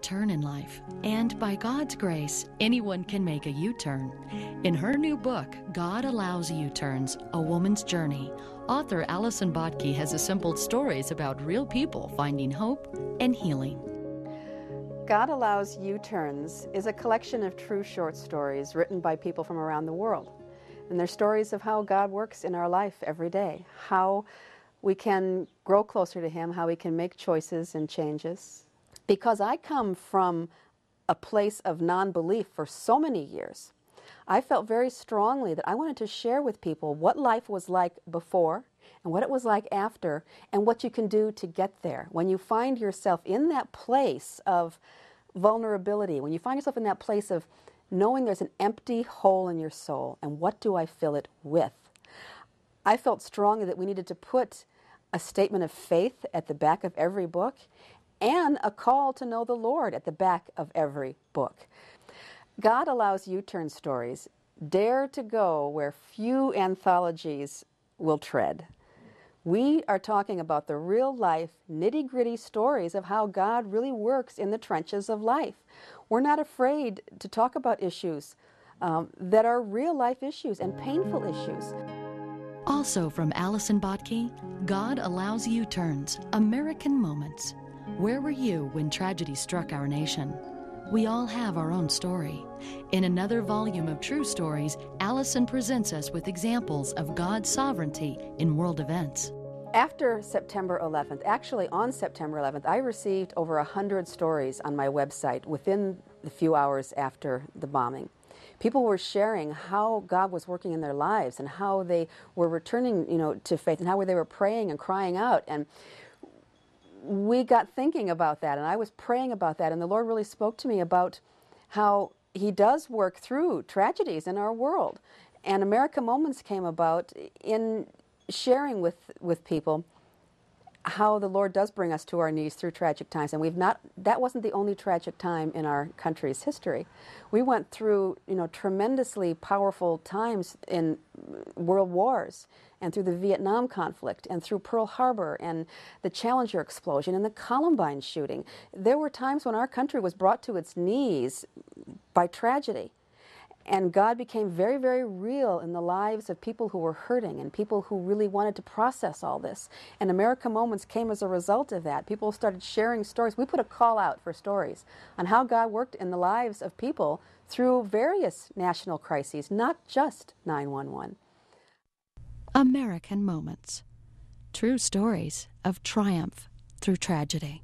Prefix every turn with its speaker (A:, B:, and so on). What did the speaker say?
A: Turn in life, and by God's grace, anyone can make a U-turn. In her new book, God Allows U-Turns, A Woman's Journey, author Allison Bottke has assembled stories about real people finding hope and healing.
B: God Allows U-Turns is a collection of true short stories written by people from around the world. And they're stories of how God works in our life every day, how we can grow closer to Him, how we can make choices and changes. Because I come from a place of non-belief for so many years, I felt very strongly that I wanted to share with people what life was like before and what it was like after and what you can do to get there. When you find yourself in that place of vulnerability, when you find yourself in that place of knowing there's an empty hole in your soul, and what do I fill it with? I felt strongly that we needed to put a statement of faith at the back of every book and a call to know the Lord at the back of every book. God Allows U-Turn stories dare to go where few anthologies will tread. We are talking about the real-life, nitty-gritty stories of how God really works in the trenches of life. We're not afraid to talk about issues that are real-life issues and painful issues.
A: Also from Allison Bottke, God Allows U-Turns, American Moments. Where were you when tragedy struck our nation? We all have our own story. In another volume of True Stories, Allison presents us with examples of God's sovereignty in world events.
B: After September 11th, actually on September 11th, I received over 100 stories on my website within the few hours after the bombing. People were sharing how God was working in their lives and how they were returning, to faith, and how they were praying and crying out. And we got thinking about that, and I was praying about that, and the Lord really spoke to me about how He does work through tragedies in our world. And America Moments came about in sharing with people how the Lord does bring us to our knees through tragic times. And that wasn't the only tragic time in our country's history. We went through, tremendously powerful times in world wars, and through the Vietnam conflict, and through Pearl Harbor, and the Challenger explosion, and the Columbine shooting. There were times when our country was brought to its knees by tragedy. And God became very, very real in the lives of people who were hurting and people who really wanted to process all this. And America Moments came as a result of that. People started sharing stories. We put a call out for stories on how God worked in the lives of people through various national crises, not just 9/11.
A: American Moments. True stories of triumph through tragedy.